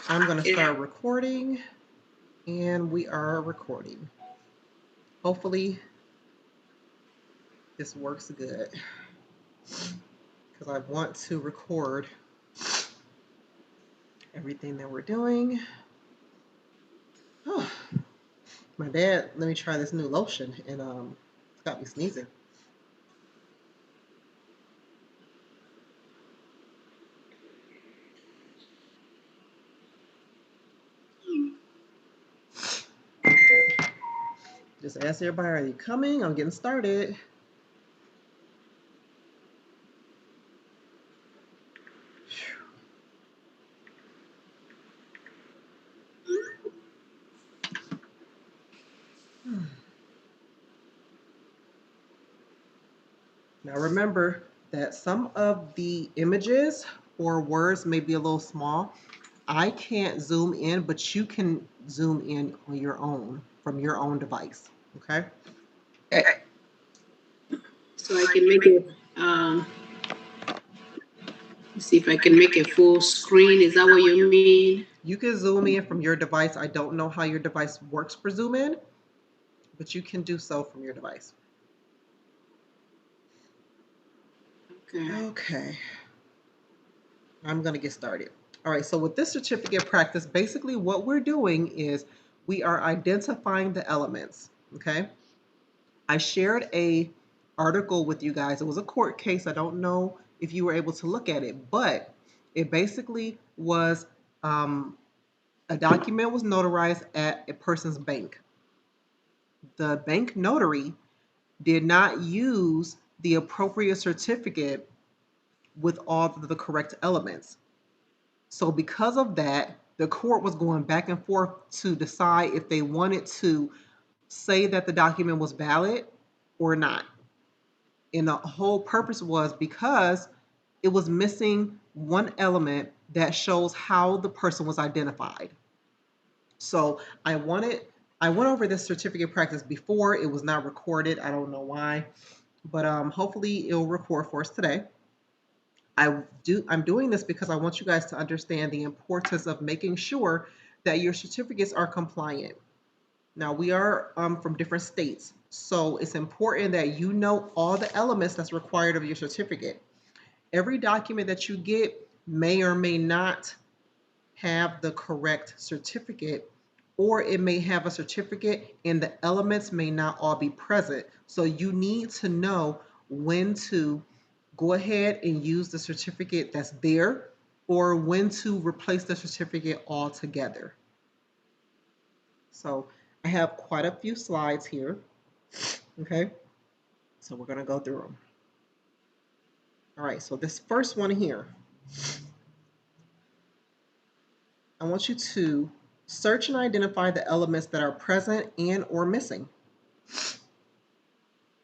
I'm going to start recording, and we are recording. Hopefully this works good because I want to record everything that we're doing. Oh, my dad let me try this new lotion, and it's got me sneezing. Just ask everybody, are you coming? I'm getting started. Now remember that some of the images or words may be a little small. I can't zoom in, but you can zoom in on your own from your own device. Okay. So I can make it, see if I can make a full screen. Is that what you mean? You can zoom in from your device. I don't know how your device works for zoom in, but you can do so from your device. Okay. I'm going to get started. All right. So with this certificate practice, basically what we're doing is we are identifying the elements. Okay. I shared a article with you guys. It was a court case. I don't know if you were able to look at it, but it basically was a document was notarized at a person's bank. The bank notary did not use the appropriate certificate with all of the correct elements. So because of that, the court was going back and forth to decide if they wanted to say that the document was valid or not. And the whole purpose was because it was missing one element that shows how the person was identified. So I went over this certificate practice before. It was not recorded. I don't know why, but hopefully it'll record for us today. I'm doing this because I want you guys to understand the importance of making sure that your certificates are compliant. Now we are from different states, so it's important that you know all the elements that's required of your certificate. Every document that you get may or may not have the correct certificate, or it may have a certificate and the elements may not all be present. So you need to know when to go ahead and use the certificate that's there or when to replace the certificate altogether. So I have quite a few slides here. Okay, so we're going to go through them. All right, so this first one here, I want you to search and identify the elements that are present and or missing.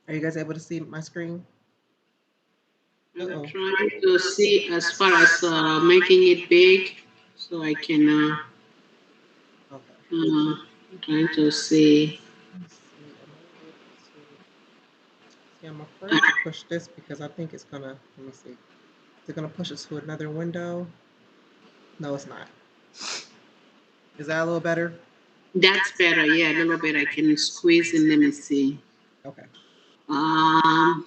Are you guys able to see my screen? I'm trying to see as far as making it big so I can, Okay. trying to see. See, I'm afraid to push this because I think it's gonna, let me see. Is it gonna push it to another window? No, it's not. Is that a little better? That's better. Yeah, a little bit. I can squeeze in. Let me see. Okay. Um,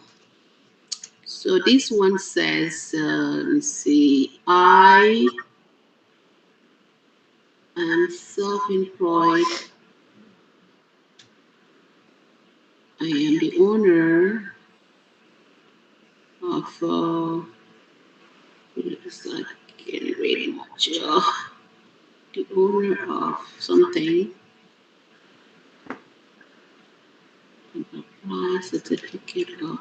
so this one says, let me see. I am self-employed. I am the owner of, I can't read much. The owner of something. Apply certificate of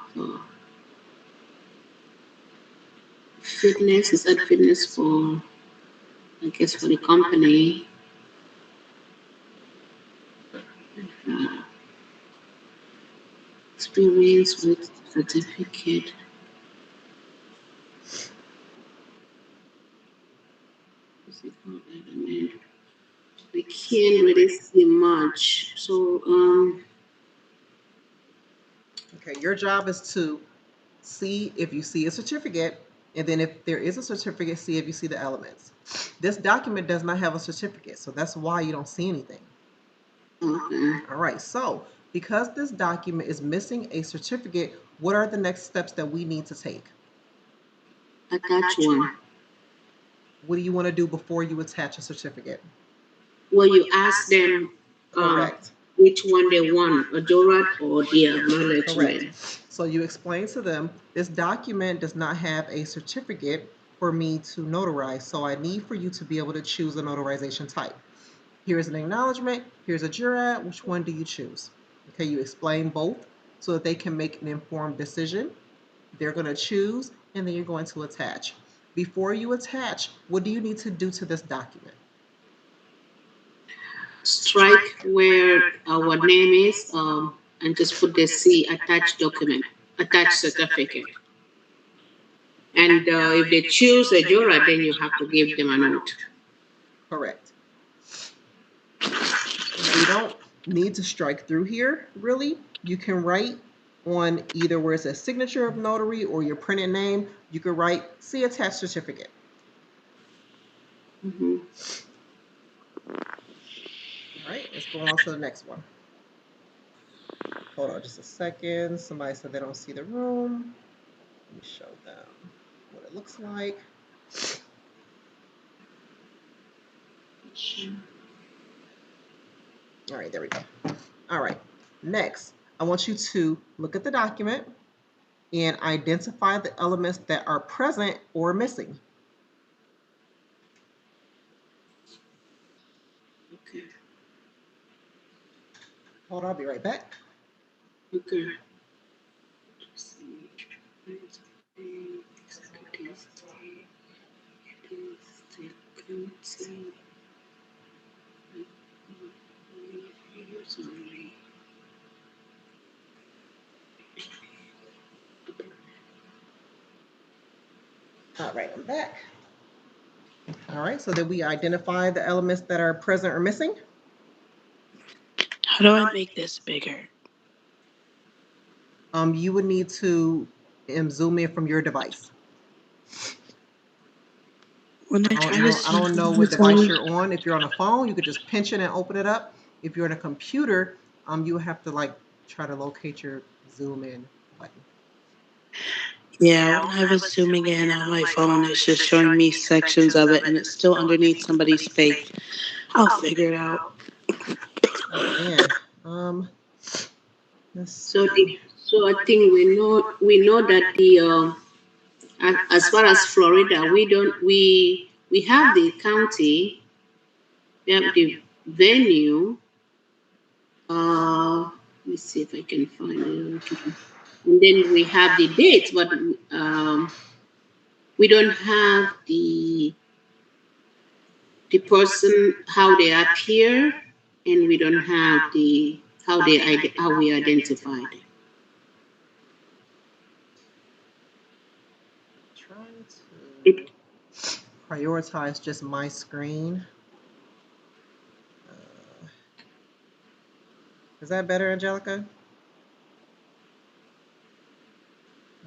fitness. Is that fitness for, I guess, for the company? Experience with certificate. I can't really see much. So, Okay, your job is to see if you see a certificate And then if there is a certificate, see if you see the elements. This document does not have a certificate, so that's why you don't see anything. Okay. All right, so because this document is missing a certificate, what are the next steps that we need to take? Attach one. What do you want to do before you attach a certificate? Well, you ask them Correct. which one they want, a JORAD or the Correct. acknowledgement. So you explain to them this document does not have a certificate for me to notarize, so I need for you to be able to choose a notarization type. Here's an acknowledgement, here's a jurat, which one do you choose? Okay, you explain both so that they can make an informed decision. They're going to choose, and then you're going to attach. Before you attach, what do you need to do to this document? Strike where our name is, and just put the C, attached document, attached certificate. And if they choose a JORAD, then you have to give them a note. Correct. We don't need to strike through here, really. You can write on either where it says signature of notary or your printed name. You can write see attached certificate. Mm-hmm. All right, let's go on to the next one. Hold on just a second. Somebody said they don't see the room. Let me show them what it looks like. All right, there we go. All right, next, I want you to look at the document and identify the elements that are present or missing. Okay. Hold on, I'll be right back. Okay. All right, I'm back. All right, so did we identify the elements that are present or missing? How do I make this bigger? You would need to zoom in from your device. When I try to I see don't know what device you're on. If you're on a phone, you could just pinch it and open it up. If you're on a computer, you have to like try to locate your zoom in button. yeah, when I was zooming in on my phone, it's just showing me sections of it and it's still underneath somebody's face. I'll figure it out. Oh man. Um, let's So see. so I think we know that the as far as Florida, we have the county, we have the venue. Let me see if I can find it. And then we have the dates, but we don't have the person how they appear, and we don't have the how we identify them. Trying It to prioritize just my screen. Uh, is that better, Angelica?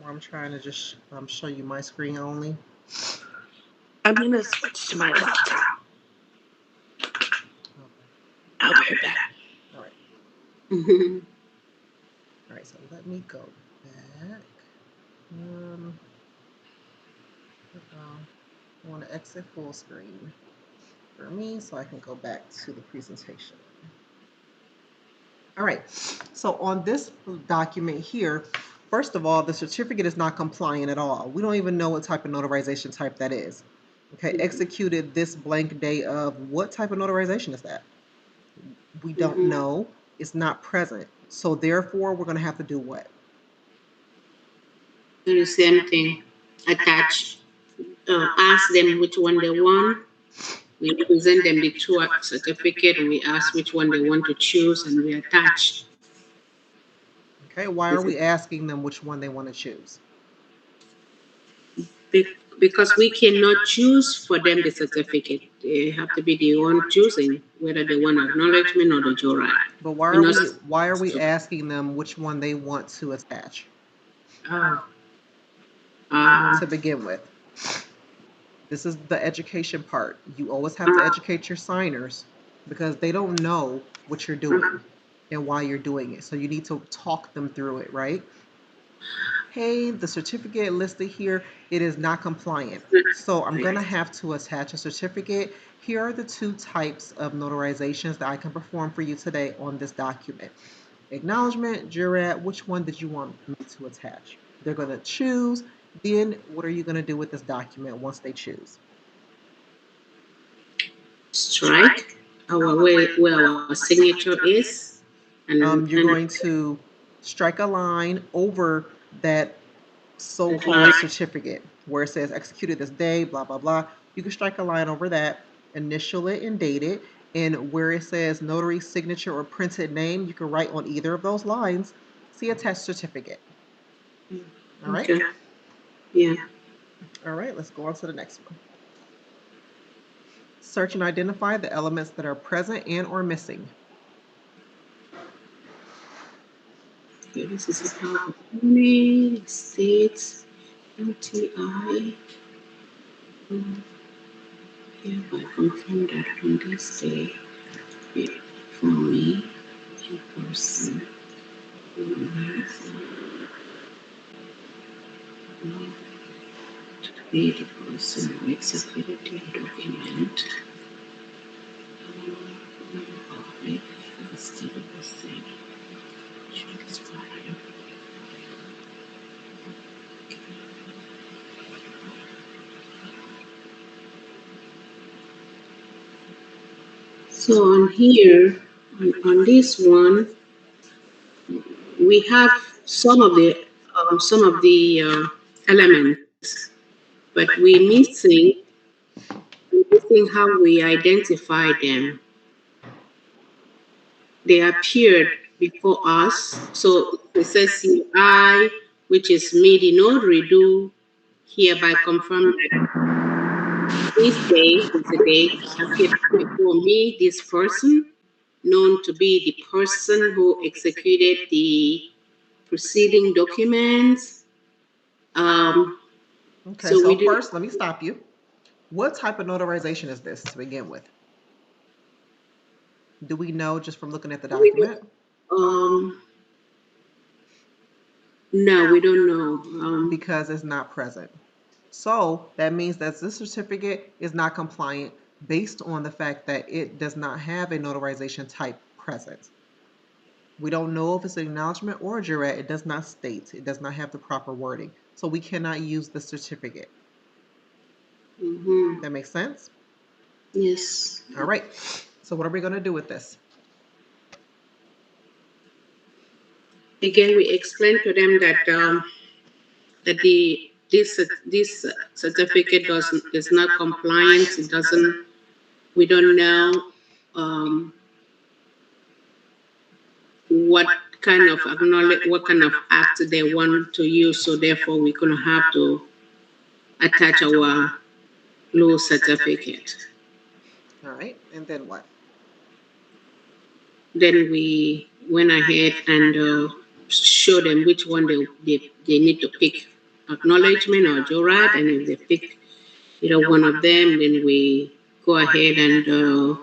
Or I'm trying to just show you my screen only. I'm gonna switch to my laptop. I'll be right back. All right. Mhm. All right. So let me go back. Um, I want to exit full screen for me so I can go back to the presentation. All right, so on this document here, first of all, the certificate is not compliant at all. We don't even know what type of notarization type that is. Okay, executed this blank day of what type of notarization is that? We don't Mhm. know. It's not present. So therefore, we're going to have to do what? Do the same thing. Attach. Ask them which one they want. We present them the two certificate, and we ask which one they want to choose, and we attach. Okay, why are we asking them which one they want to choose? Because we cannot choose for them the certificate. They have to be the one choosing whether they want acknowledgement or the JORAD. But You know, why are we asking them which one they want to attach oh, uh, to begin with? This is the education part. You always have to educate your signers because they don't know what you're doing and why you're doing it. So you need to talk them through it, right? Hey, the certificate listed here, it is not compliant. So I'm going to have to attach a certificate. Here are the two types of notarizations that I can perform for you today on this document. Acknowledgement, jurat, which one did you want me to attach? They're going to choose. Then what are you going to do with this document once they choose? Strike our where our signature is, You're and going to strike a line over that that so-called line. certificate where it says executed this day, blah, blah, blah. You can strike a line over that, initial it and date it. And where it says notary signature or printed name, you can write on either of those lines, see attached certificate. All right. Okay. Yeah. All right, let's go on to the next one. Search and identify the elements that are present and or missing. Okay, this is a power of attorney, states, LTI. Hereby confirm that on this day, for me, in person, to be the person who executed the document, public, instead of the same. Should expire. So on here, on this one, we have some of the elements, but we're missing how we identify them. They appeared before us. So it says here, I, which is me, the notary, do hereby confirm that this day is the day appeared before me, this person, known to be the person who executed the preceding documents. Um, Okay, so so we do. first, let me stop you. What type of notarization is this to begin with? Do we know just from looking at the We do. document? No, we don't know. Because it's not present. So that means that this certificate is not compliant based on the fact that it does not have a notarization type present. We don't know if it's an acknowledgement or a jurat. It does not state. It does not have the proper wording. So we cannot use the certificate. Mhm. That makes sense? Yes. All right. So what are we going to do with this? Again, we explained to them that that this certificate doesn't is not compliant. It doesn't. We don't know um, what what kind of act they want to use. So therefore, we're gonna have to attach our law certificate. All right. And then what? Then we went ahead and show them which one they need to pick, acknowledgement or jurat, and if they pick either one of them, then we go ahead and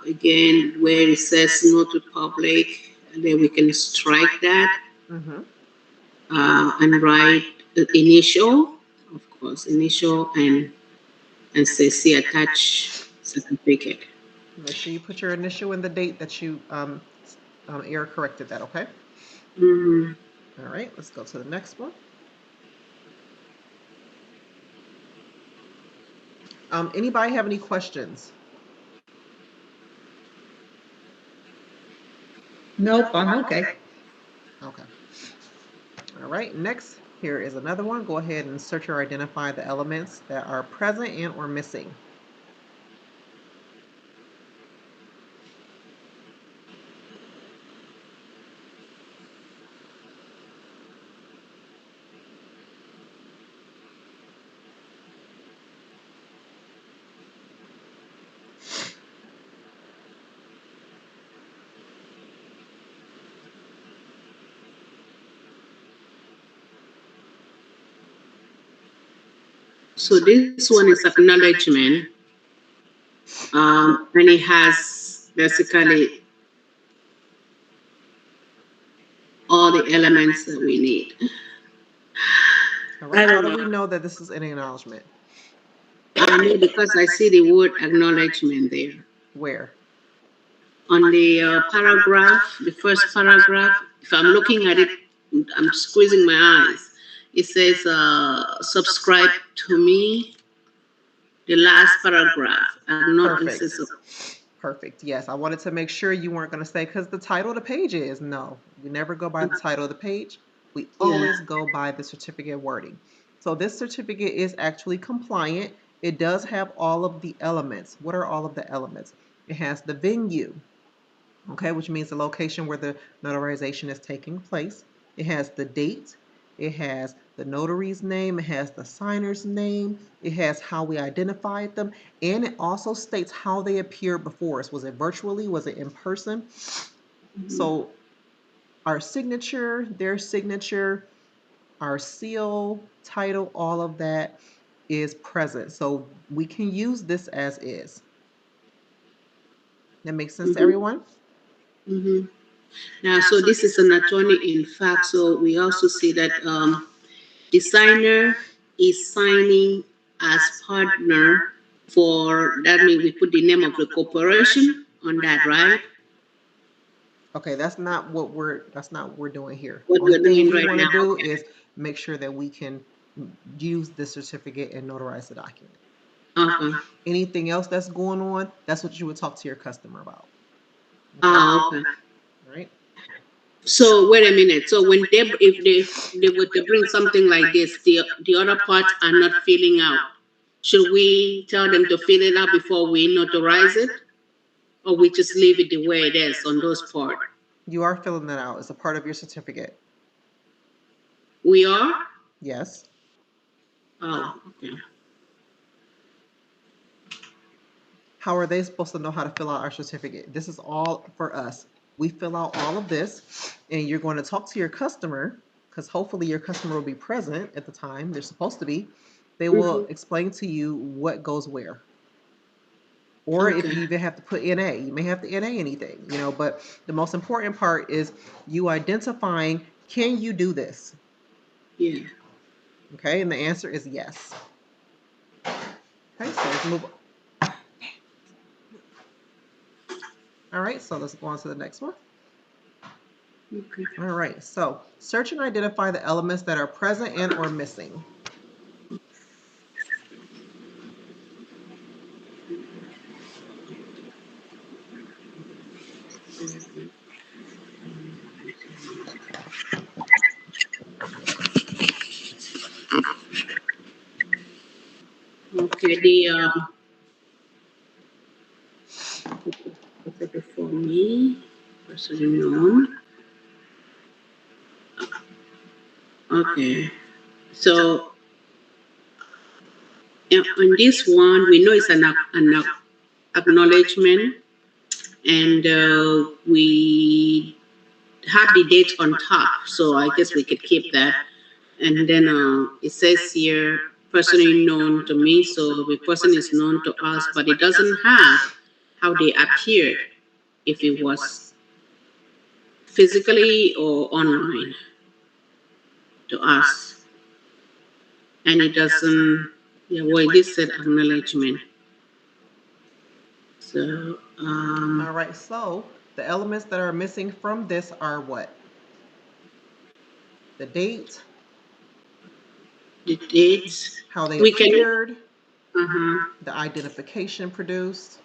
again where it says no to public, then we can strike that Mm-hmm. and write initial, of course, initial and say see attach certificate. Make sure you put your initial and the date that you error corrected that, okay? Mm-hmm. All right, let's go to the next one. Anybody have any questions? Nope, I'm okay. Okay. All right, next, here is another one. Go ahead and search or identify the elements that are present and or missing. So this one is acknowledgement, and it has basically all the elements that we need. All I right. How don't do know. we know that this is an acknowledgement? I know because I see the word acknowledgement there. Where? On the paragraph, the first paragraph, if I'm looking at it, I'm squeezing my eyes. It says, subscribe to me. The last paragraph, it Perfect. says, Perfect. Yes, I wanted to make sure you weren't going to say because the title of the page is no. We never go by the title of the page. We yeah. always go by the certificate wording. So this certificate is actually compliant. It does have all of the elements. What are all of the elements? It has the venue, okay, which means the location where the notarization is taking place. It has the date, it has the notary's name, it has the signer's name, it has how we identified them, and it also states how they appeared before us. Was it virtually? Was it in person? Mhm. So our signature, their signature, our seal, title, all of that is present. So we can use this as is. That makes sense to Mhm. everyone? Mhm. Now, so this is an attorney in fact. So we also see that the signer is signing as partner for that means we put the name of the corporation on that, right? Okay, that's not what we're doing here. What Only we're thing doing we right want to now. do Okay. is make sure that we can use this certificate and notarize the document. Okay. Anything else that's going on, that's what you would talk to your customer about. Okay? Ah, okay. All right. So wait a minute. So when they were to bring something like this, the other parts are not filling out. Should we tell them to fill it out before we notarize it, or we just leave it the way it is on those parts? You are filling that out. It's a part of your certificate. We are. Yes. Oh, okay. How are they supposed to know how to fill out our certificate? This is all for us. We fill out all of this, and you're going to talk to your customer because hopefully your customer will be present at the time they're supposed to be. They will Hmm. explain to you what goes where. Or if Okay. you even have to put NA, you may have to NA anything, but the most important part is you identifying, can you do this? Yeah. Okay, and the answer is yes. Okay, so let's move on. All right, so let's go on to the next one. Okay. All right, so search and identify the elements that are present and or missing. Okay. The okay, for me, personally known. Okay. So on this one, we know it's an acknowledgement, and we have the date on top. So I guess we could keep that. And then it says here, personally known to me. So the person is known to us, but it doesn't have how they appeared, if it was physically or online to us. And it doesn't, yeah, well, this said acknowledgement. So All right, so the elements that are missing from this are what? The date, the dates, how they we can, appeared, uh-huh, the identification produced.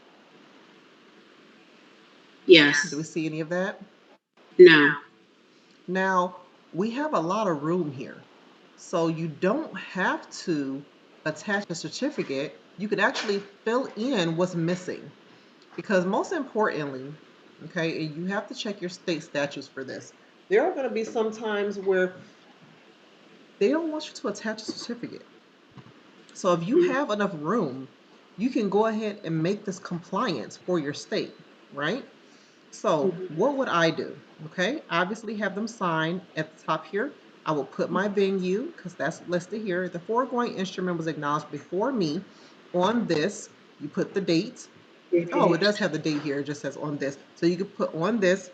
Do yes, we see any of that? no. Now, we have a lot of room here. So you don't have to attach a certificate. You could actually fill in what's missing. Because most importantly, okay, and you have to check your state statutes for this. There are going to be some times where they don't want you to attach a certificate. So if you have enough room, you can go ahead and make this compliance for your state, right? So Mhm. what would I do? Okay, obviously have them sign at the top here. I will put my venue because that's listed here. The foregoing instrument was acknowledged before me on this. You put the date. Oh, it does have the date here. It just says on this. So you could put on this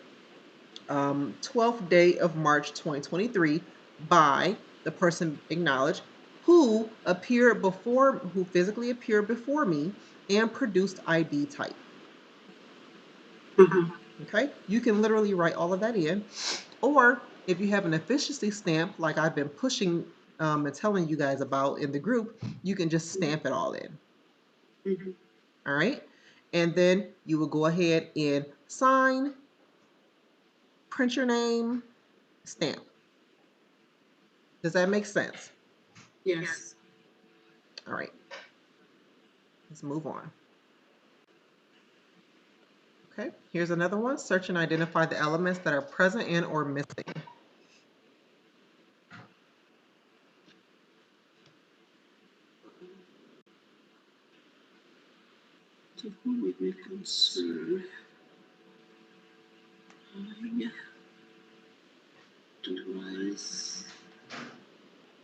12th day of March 2023 by the person acknowledged who physically appeared before me and produced ID type. Uh-huh. Okay, you can literally write all of that in, or if you have an efficiency stamp like I've been pushing and telling you guys about in the group, you can just stamp it all in. Mm-hmm. All right, and then you will go ahead and sign, print your name, stamp. Does that make sense? Yes. All right, let's move on. Okay, here's another one. Search and identify the elements that are present and or missing. To whom it may concern, I to rise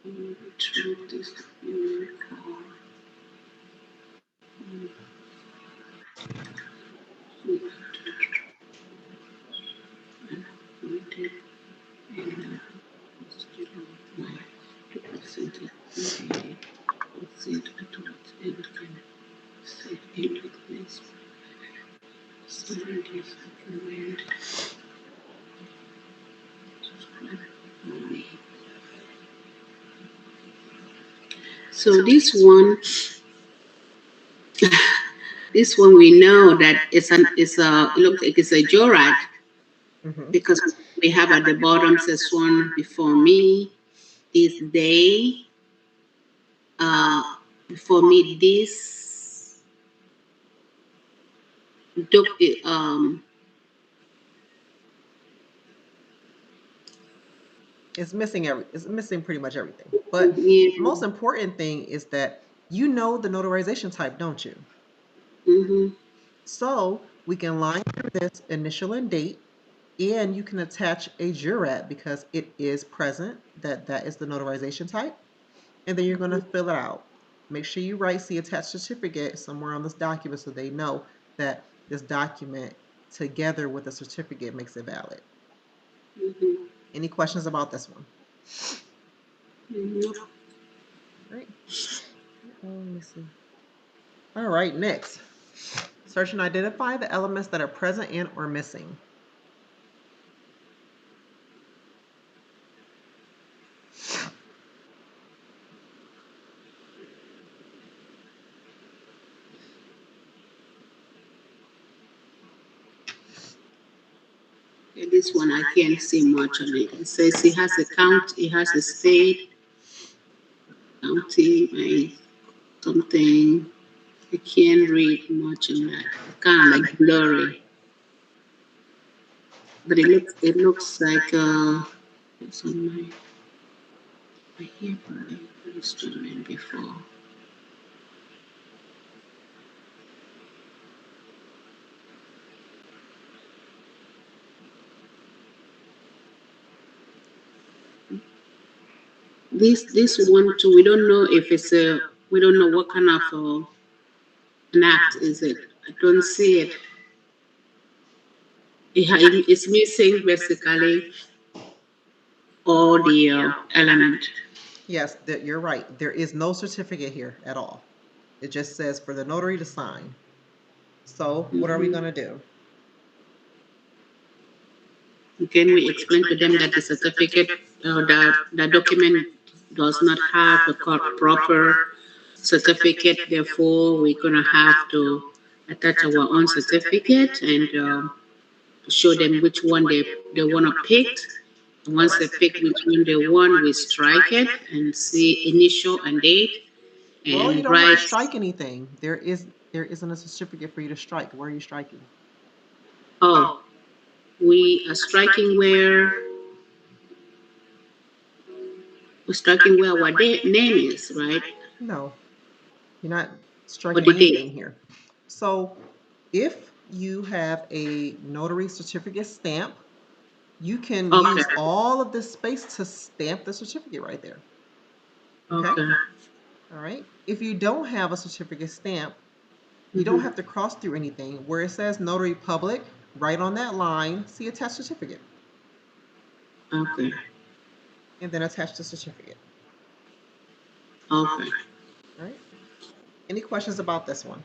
through this miracle. Appointed and hospital to present it today. Present towards and can set into place. Sign this agreement. So this one we know that it's a it looks like it's a joyride Mm-hmm. because we have at the bottom says one before me, this day, uh, before me this doc, It's missing pretty much everything. But yeah, most important thing is that you know the notarization type, don't you? mm-hmm, So we can line through this initial and date, and you can attach a jurat because it is present. That is the notarization type, and then you're going to fill it out. Make sure you write "see attached certificate" somewhere on this document so they know that this document together with the certificate makes it valid. mm-hmm, Any questions about this one? mm-hmm. All right. Let me see. All right, next. Search and identify the elements that are present and or missing. Yeah, this one I can't see much on it. It says it has a count, it has a state, county, my something. I can't read much on that. It's kind of like blurry, but it looks like it's on my Hebrew instrument before. This one too. We don't know if it's a. We don't know what kind of an act is it. I don't see it. It's missing basically all the element. Yes, that you're right. There is no certificate here at all. It just says for the notary to sign. So what are we Mhm. going to do? Can we explain to them that the certificate, the document does not have a proper certificate, therefore we're gonna have to attach our own certificate and show them which one they wanna pick. Once they pick which one they want, we strike it and see initial and date Well, you and don't have to write. strike anything. There isn't a certificate for you to strike. Where are you striking? Oh, we are striking where our name is, right? No, you're not Or striking the anything date. here. So if you have a notary certificate stamp, You can Okay. use all of this space to stamp the certificate right there. Okay. Okay. All right. If you don't have a certificate stamp, you don't Mm-hmm. have to cross through anything. Where it says Notary Public, right on that line, see attached certificate, Okay. and then attach the certificate. Okay. All right. Any questions about this one?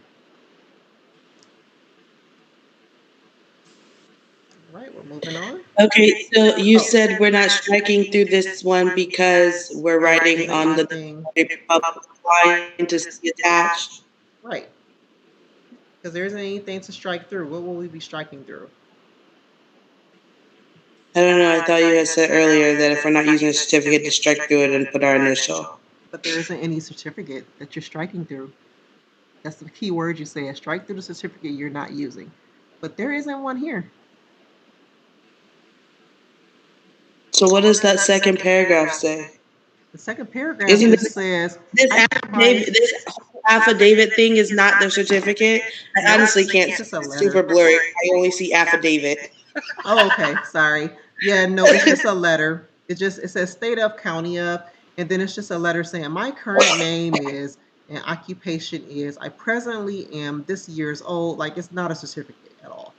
All right, we're moving on. Okay, so you Oh, said we're not striking through this one because we're writing isn't on the anything public line to see attached. right, because there isn't anything to strike through. What will we be striking through? I don't know. I thought you had said earlier that if we're not using a certificate to strike through it and put our initial. But there isn't any certificate that you're striking through. That's the key word you say. Strike through the certificate you're not using. But there isn't one here. So what does that second paragraph say? The second paragraph Isn't just this says, this I hereby, affidavit? This whole affidavit thing is not the certificate. I nope, honestly can't it's see. just a It's super letter. blurry. I only see affidavit. Oh, okay. Sorry. Yeah, no, it's just a letter. It says state of, county of, and then it's just a letter saying my current name is and occupation is. I presently am this year's old. Like it's not a certificate at all.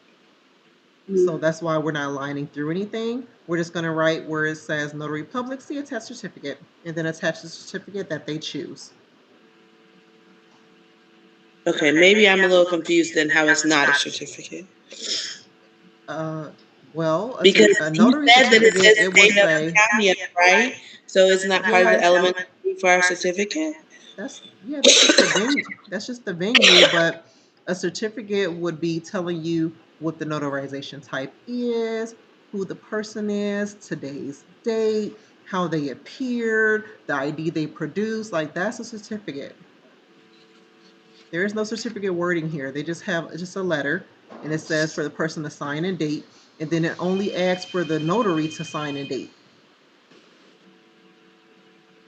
So Mm. that's why we're not lining through anything. We're just going to write where it says Notary Public, see attached certificate, and then attach the certificate that they choose. Okay, maybe I'm a little confused then how it's not a certificate. Uh, well, Because a you notary said that it certificate, says it will state of the say, county, right? So it's not part of the yeah, element for our certificate? that's just the venue. That's just the venue, but a certificate would be telling you what the notarization type is, who the person is, today's date, how they appeared, the ID they produced. Like that's a certificate. There is no certificate wording here. They just have just a letter, and it says for the person to sign and date, and then it only asks for the notary to sign and date.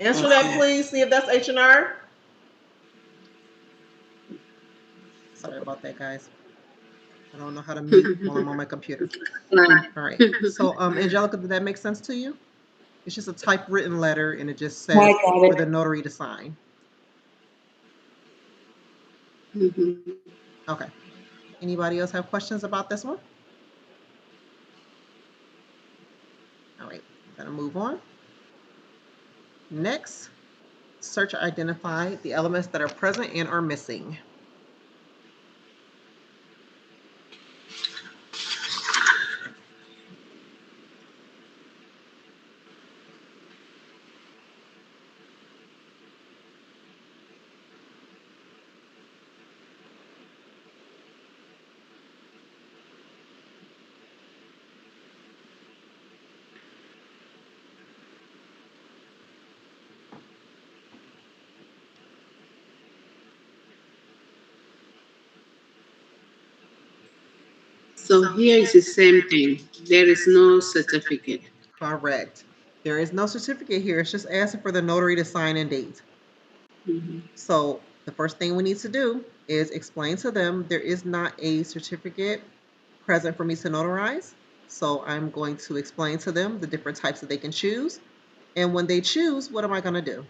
Answer that, Okay. please. See if that's H&R. Sorry about that, guys. I don't know how to mute while I'm on my computer. Fine. All right. So, Angelica, did that make sense to you? It's just a typewritten letter, and it just I says got for it. the notary to sign. Mhm. Okay. Anybody else have questions about this one? All right. I'm gonna move on. Next, search or identify the elements that are present and are missing. So here is the same thing. There is no certificate. Correct. There is no certificate here. It's just asking for the notary to sign and date. Mhm. So the first thing we need to do is explain to them there is not a certificate present for me to notarize. So I'm going to explain to them the different types that they can choose. And when they choose, what am I going to do?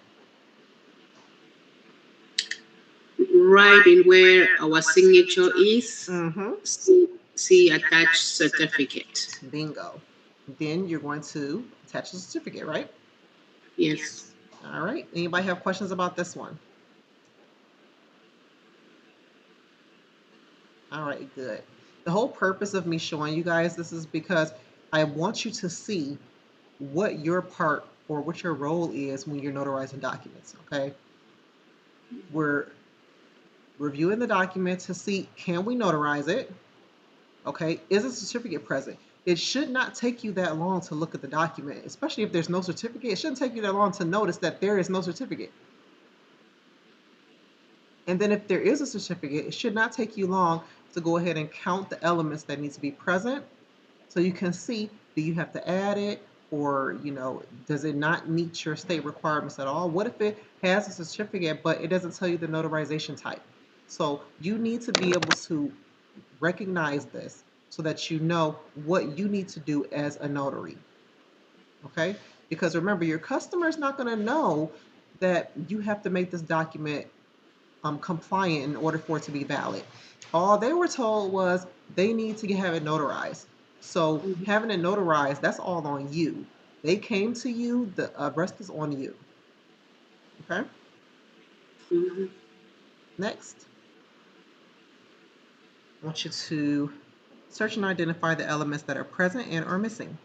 Right in where our signature is, Mm-hmm. see attached certificate. Bingo. Then you're going to attach the certificate, right? Yes. All right. Anybody have questions about this one? All right, good. The whole purpose of me showing you guys this is because I want you to see what your part or what your role is when you're notarizing documents, okay? We're reviewing the document to see can we notarize it? Okay, is a certificate present? It should not take you that long to look at the document, especially if there's no certificate. It shouldn't take you that long to notice that there is no certificate. And then if there is a certificate, it should not take you long to go ahead and count the elements that need to be present so you can see, do you have to add it, or does it not meet your state requirements at all? What if it has a certificate but it doesn't tell you the notarization type? So you need to be able to recognize this so that you know what you need to do as a notary. Okay? Because remember, your customer is not going to know that you have to make this document compliant in order for it to be valid. All they were told was they need to have it notarized. So Mhm. having it notarized, that's all on you. They came to you, the rest is on you. Okay? Mhm. Next, I want you to search and identify the elements that are present and or missing.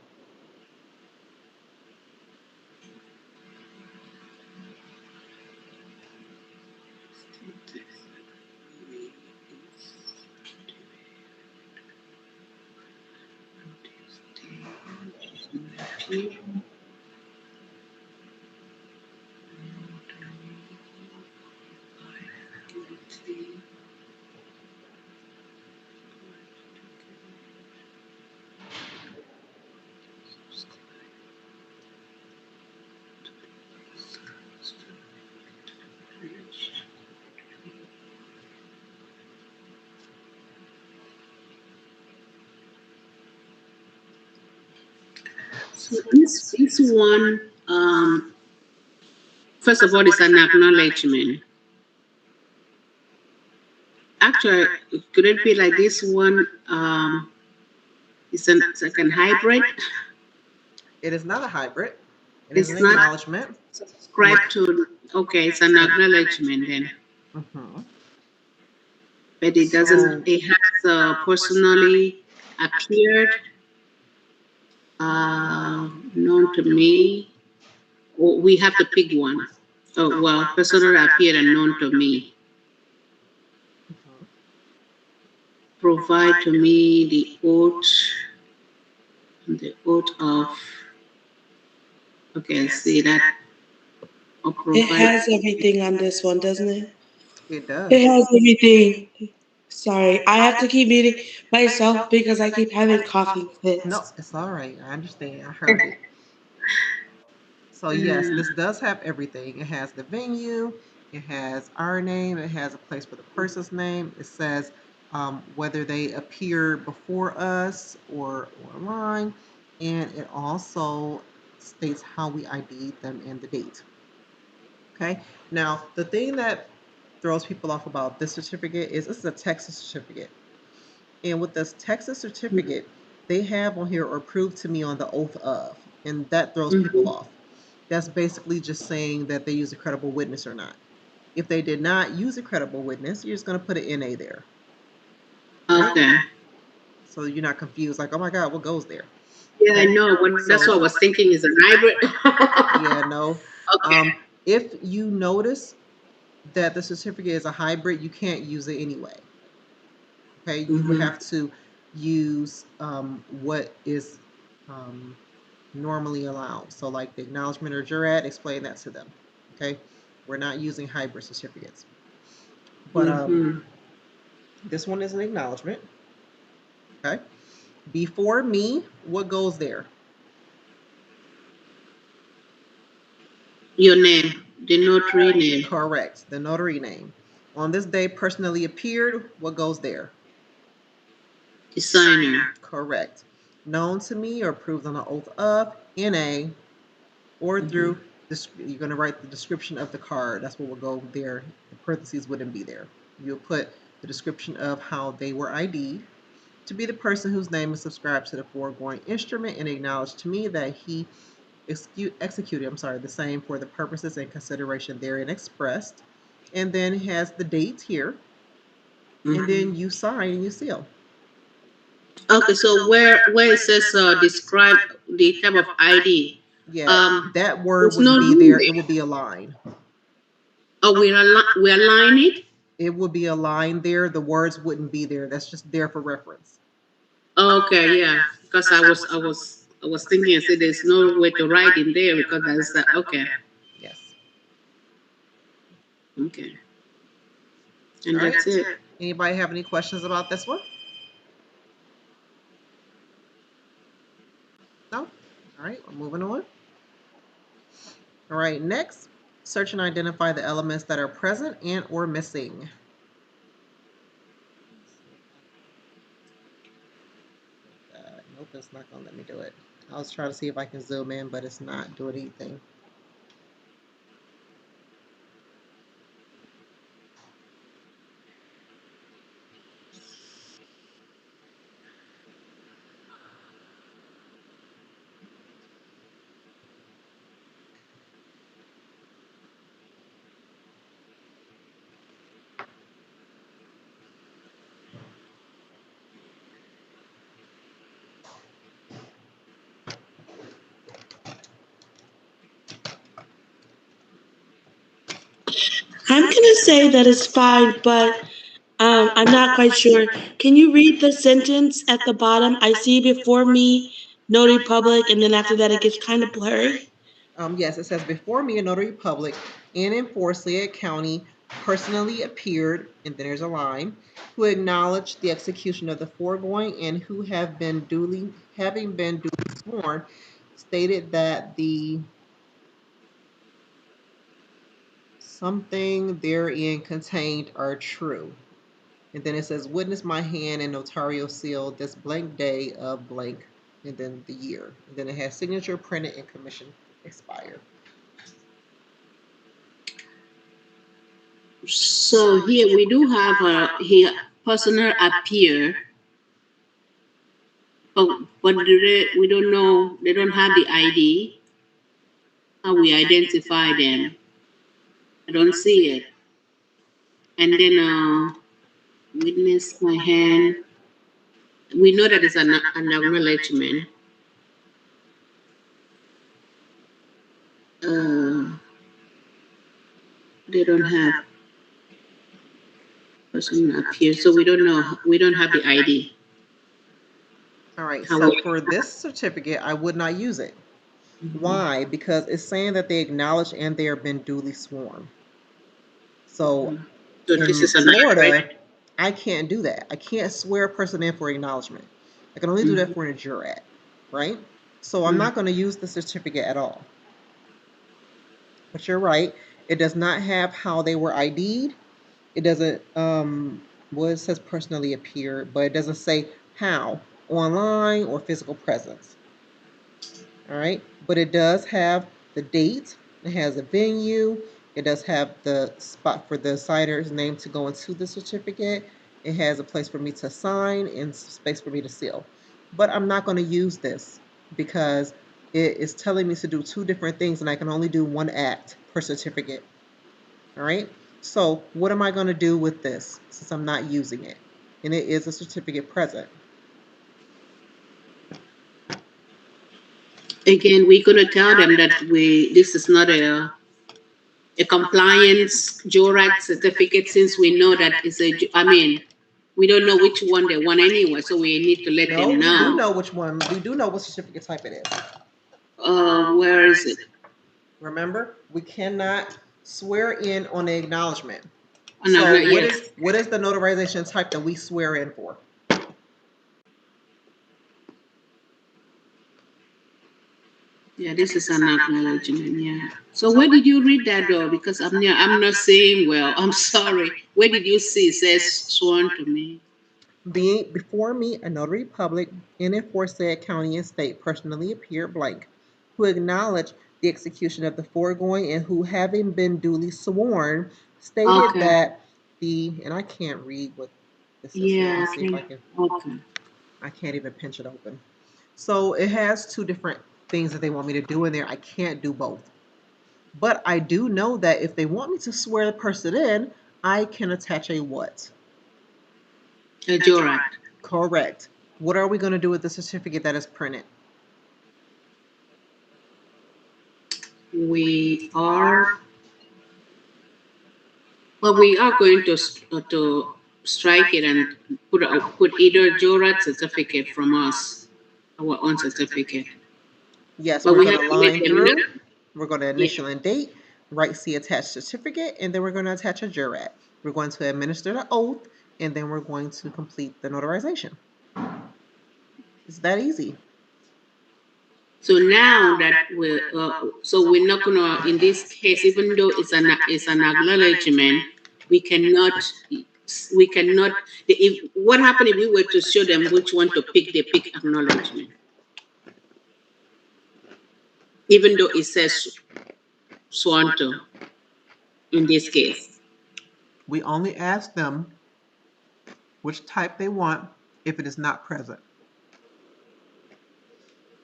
So this one, first of all, is an acknowledgement. Actually, could it be like this one? It's like an hybrid. It is not a hybrid. It is an It's not acknowledgement. And subscribed to. Okay, it's an acknowledgement then, mhm. but it doesn't. So It has personally appeared, known to me. Or we have to pick one. Oh well, personally appeared and known to me. mhm. Provide to me the oath of. Okay, see that. Or It provide. has everything on this one, doesn't it? It does. It has everything. Sorry, I have to keep muting myself because I keep having coughing No, fits. it's all right. I understand. I heard it. So yes, Uh, this does have everything. It has the venue, it has our name, it has a place for the person's name. It says whether they appear before us or online, and it also states how we ID them and the date. Okay. Now, the thing that throws people off about this certificate is this is a Texas certificate. And with this Texas certificate, they have on here or prove to me on the oath of, and that throws people mhm. off. That's basically just saying that they use a credible witness or not. If they did not use a credible witness, you're just going to put an NA there, right? Okay. So you're not confused, like, oh my God, what goes there? Yeah, I Okay. know, but that's what I So, was thinking is a hybrid. yeah, no. Okay. If you notice that the certificate is a hybrid, you can't use it anyway. Okay. You would Mm-hmm. have to use what is um, normally allowed. So, like the acknowledgement or jurat, explain that to them. Okay. We're not using hybrid certificates. But Mm-hmm. this one is an acknowledgement. Okay. Before me, what goes there? Your name, the notary name, Correct. The notary name. On this day, personally appeared, what goes there? the signer. Correct. Known to me or proved on the oath of, NA, or Mm-hmm. through this, you're going to write the description of the card. That's what will go there. The parentheses wouldn't be there. You'll put the description of how they were ID'd to be the person whose name is subscribed to the foregoing instrument and acknowledge to me that he executed, the same for the purposes and consideration therein expressed. And then it has the date here, and Mm-hmm. then you sign and you seal. Okay, so where it says describe the type of ID, Yeah, um, that word there's no wouldn't be room there. It there. would be a line. Oh, we align it. It would be a line there. The words wouldn't be there. That's just there for reference. Okay, yeah, because I was thinking. I said there's no way to write in there because that's okay. Yes. Okay, All and right. that's it. Anybody have any questions about this one? No? All right, we're moving on. All right, next, search and identify the elements that are present and or missing. Nope, it's not gonna let me do it. I was trying to see if I can zoom in, but it's not doing anything. I'm gonna say that it's fine, but I'm not quite sure. Can you read the sentence at the bottom? I see before me, notary public, and then after that it gets kind of blurry. Yes, it says before me, a notary public in Fayette County personally appeared, and then there's a line, who acknowledged the execution of the foregoing and who have been duly having been duly sworn, stated that the something therein contained are true. And then it says, witness my hand and notarial seal this blank day of blank, and then the year. And then it has signature printed and commission expired. So here we do have here personal appear, but we don't know. They don't have the ID. How we identify them? I don't see it. And then witness my hand. We know that it's an acknowledgement. Uh, they don't have person appear, so we don't know. We don't have the ID. All right, How so for this certificate, I would not use it. Why? Because it's saying that they acknowledge and they have been duly sworn. So So this in is an Florida, I can't do that. I can't swear a person in for acknowledgement. I can only do that for a jurat, right? So I'm not going to use the certificate at all. But you're right. It does not have how they were ID'd. It doesn't, well, it says personally appear, but it doesn't say how, online or physical presence. All right, but it does have the date, it has a venue, it does have the spot for the signer's name to go into the certificate, it has a place for me to sign and space for me to seal. But I'm not going to use this because it is telling me to do two different things and I can only do one act per certificate. All right, so what am I going to do with this since I'm not using it? And it is a certificate present. again, we're gonna tell them that this is not a compliance JORAC certificate, since we know that it's a. I mean, we don't know which one they want anyway, so we need to let No, them we do know. know which one. We do know what certificate type it is. Where is it? Remember, we cannot swear in on the acknowledgement. Oh, no, So not yet. what is the notarization type that we swear in for? Yeah, this is an acknowledgement. Yeah. So where did you read that though? Because I'm not saying well. I'm sorry. Where did you see it says sworn to me? Being before me, a notary public in and for said county and state personally appeared blank, who acknowledged the execution of the foregoing and who, having been duly sworn, stated Okay. that the and I can't read what this says here. Let me Yeah. see if Okay. I can. Okay. I can't even pinch it open. So it has two different things that they want me to do in there. I can't do both. But I do know that if they want me to swear the person in, I can attach a what? A Jorat. Correct. What are we going to do with the certificate that is printed? We are. Well, we are going to strike it and put either Jorat certificate from us, our own certificate. Yes, But we're we going have to to let line them know. through. We're going to Yeah. initial and date, write C attached certificate, and then we're going to attach a jurat. We're going to administer the oath, and then we're going to complete the notarization. It's that easy. So now that we're not gonna, in this case, even though it's an acknowledgement, we cannot we cannot. What happened if we were to show them which one to pick? They pick acknowledgement, even though it says sworn to in this case. We only ask them which type they want if it is not present.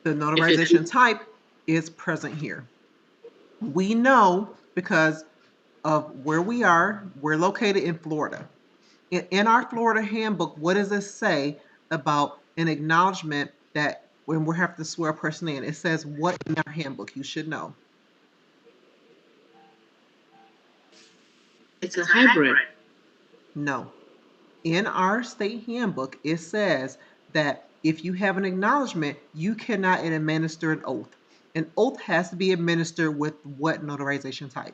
The If it, notarization type is present here. We know because of where we are. We're located in Florida. In our Florida handbook, what does it say about an acknowledgement that when we have to swear a person in? It says what in our handbook? You should know. it's a hybrid. No. In our state handbook, it says that if you have an acknowledgement, you cannot administer an oath. An oath has to be administered with what notarization type?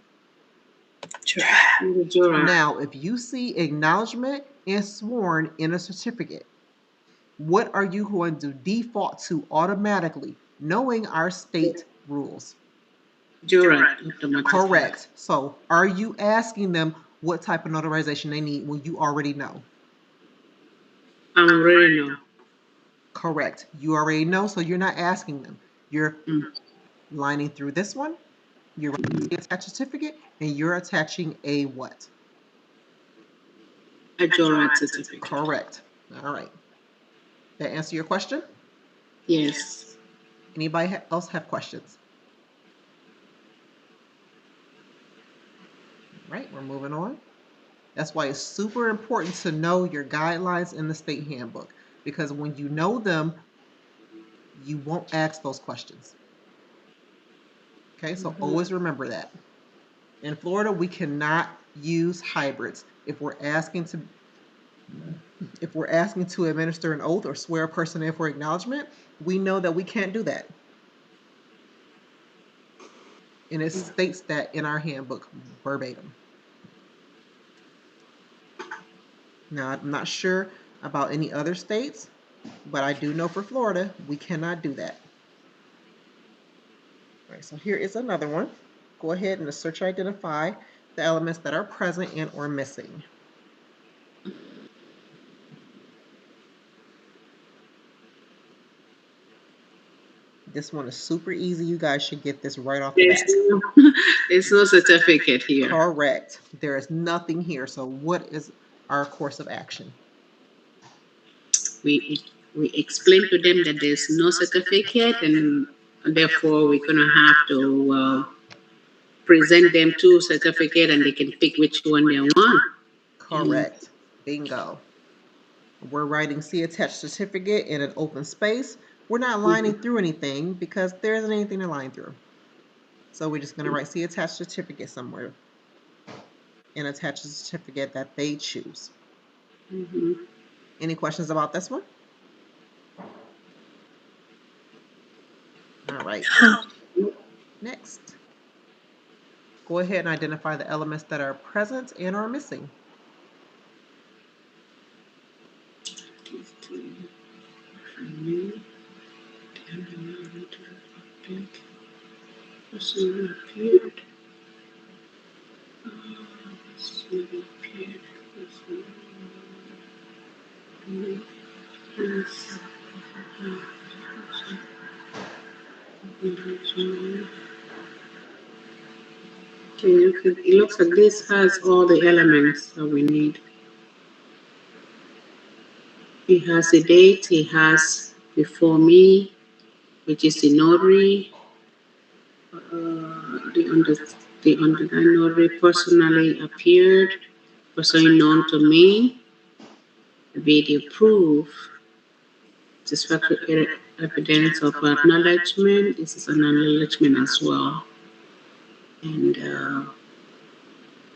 Jurat. Now, if you see acknowledgement and sworn in a certificate, what are you going to default to automatically, knowing our state rules? Jurat automatically. Correct. So, are you asking them what type of notarization they need when you already know? I already know. Correct. You already know, so you're not asking them. You're lining through this one, you're writing the attached certificate, and you're attaching a what? A Jurat certificate. Correct. All right. That answer your question? Yes. Anybody else have questions? All right, we're moving on. That's why it's super important to know your guidelines in the state handbook, because when you know them, you won't ask those questions. Okay, so always remember that. In Florida, we cannot use hybrids. If we're asking to administer an oath or swear a person in for acknowledgement, we know that we can't do that. And it states that in our handbook verbatim. Now, I'm not sure about any other states, but I do know for Florida, we cannot do that. All right, so here is another one. Go ahead and search or identify the elements that are present and or missing. This one is super easy. You guys should get this right off the bat. There's no certificate here. Correct. There is nothing here. So what is our course of action? We explain to them that there's no certificate, and therefore we're gonna have to present them two certificate, and they can pick which one they want. Correct. Bingo. We're writing see attached certificate in an open space. We're not lining through anything because there isn't anything to line through. So we're just going to write see attached certificate somewhere and attach the certificate that they choose. Any questions about this one? All right. Next. Go ahead and identify the elements that are present and are missing. It looks like this has all the elements that we need. It has the date, it has before me, which is the notary, the underlying notary personally appeared, personally known to me, video proof, satisfactory evidence of acknowledgement. This is an acknowledgement as well. And I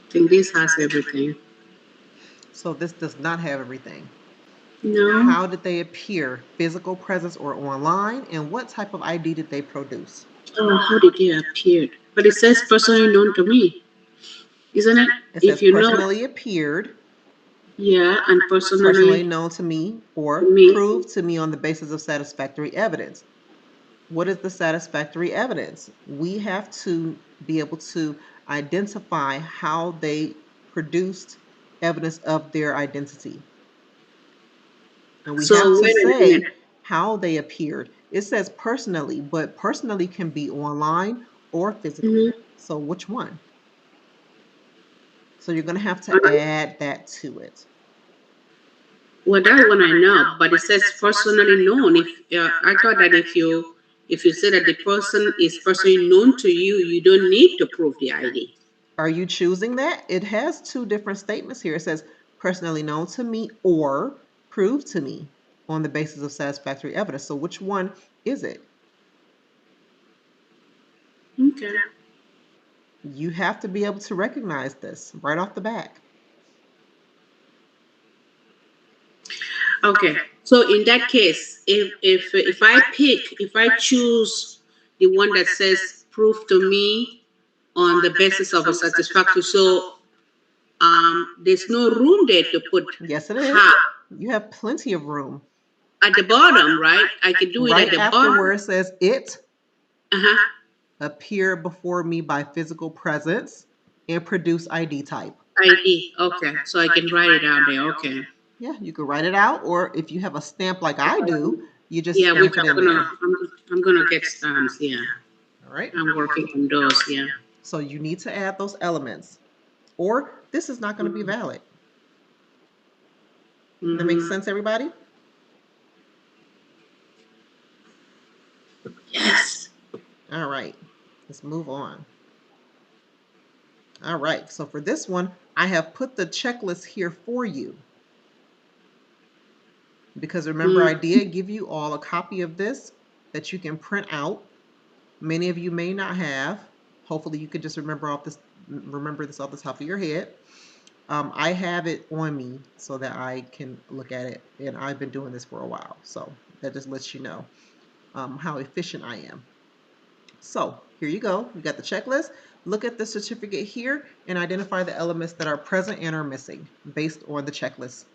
think this has everything. So this does not have everything. No. How did they appear? Physical presence or online? And what type of ID did they produce? Oh, how did they appear? But it says personally known to me, isn't it? It says If you know, personally appeared, yeah, and personally known to me, or proved to me on the basis of satisfactory evidence. What is the satisfactory evidence? We have to be able to identify how they produced evidence of their identity. And we have So to wait a minute. say how they appeared. It says personally, but personally can be online or physically. Mm-hmm. So which one? So you're going to have to add that to it. Well, that one I know, but it says personally known. If I thought that if you say that the person is personally known to you, you don't need to prove the ID. Are you choosing that? It has two different statements here. It says personally known to me or proved to me on the basis of satisfactory evidence. So which one is it? Okay. You have to be able to recognize this right off the back. Okay. So in that case, if I choose the one that says prove to me on the basis of a satisfactory, so there's no room there to put Yes, it is. how You have plenty of room. at the bottom, right? I can do it at Right the after bottom. where it says it Uh-huh. appear before me by physical presence and produce ID type. ID. Okay. So I can write it out there. Okay. Yeah, you can write it out, or if you have a stamp like I do, you just Yeah, which stamp it in there. I'm gonna get stamps. Yeah, All right. I'm working on those. Yeah. So you need to add those elements, or this is not going to be valid. That makes Mm-hmm. sense, everybody? Yes. All right. Let's move on. All right. So for this one, I have put the checklist here for you because remember, I did give you all a copy of this that you can print out. Many of you may not have. Hopefully, you could just remember this off the top of your head. I have it on me so that I can look at it, and I've been doing this for a while, so that just lets you know how efficient I am. So here you go. You got the checklist. Look at the certificate here and identify the elements that are present and are missing based on the checklist.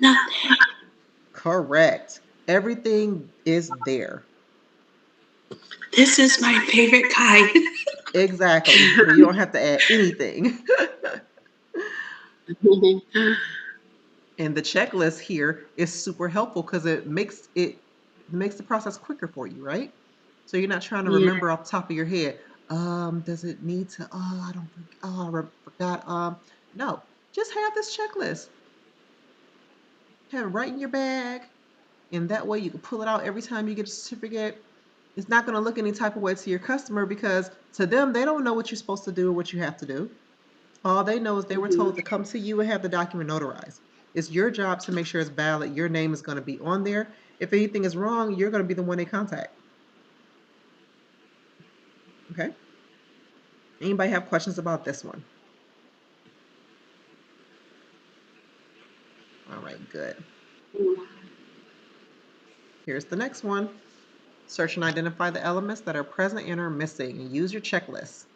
Nothing. Correct. Everything is there. This is my favorite kind. Exactly. Where you don't have to add anything. And the checklist here is super helpful because it makes the process quicker for you, right? So you're not trying to Yeah. remember off the top of your head. Does it need to? Oh, I don't. Oh, I forgot. No. Just have this checklist. Have it right in your bag, and that way you can pull it out every time you get a certificate. It's not going to look any type of way to your customer because to them they don't know what you're supposed to do or what you have to do. All they know is they were Mhm. told to come to you and have the document notarized. It's your job to make sure it's valid. Your name is going to be on there. If anything is wrong, you're going to be the one they contact. Okay? Anybody have questions about this one? All right, good. Here's the next one. Search and identify the elements that are present and are missing and use your checklist.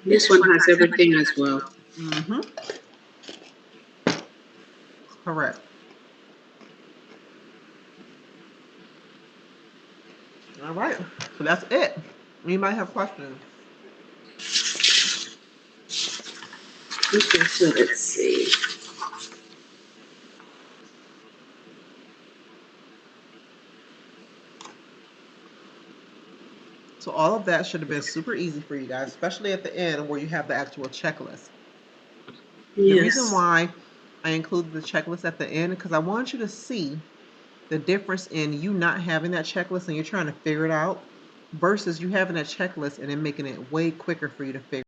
This one has everything as well. Mm-hmm. Correct. All right. So that's it. Anybody have questions? Okay, so let's see. So all of that should have been super easy for you guys, especially at the end where you have the actual checklist. The reason Yes. why I included the checklist at the end because I want you to see the difference in you not having that checklist and you're trying to figure it out versus you having that checklist and then making it way quicker for you to figure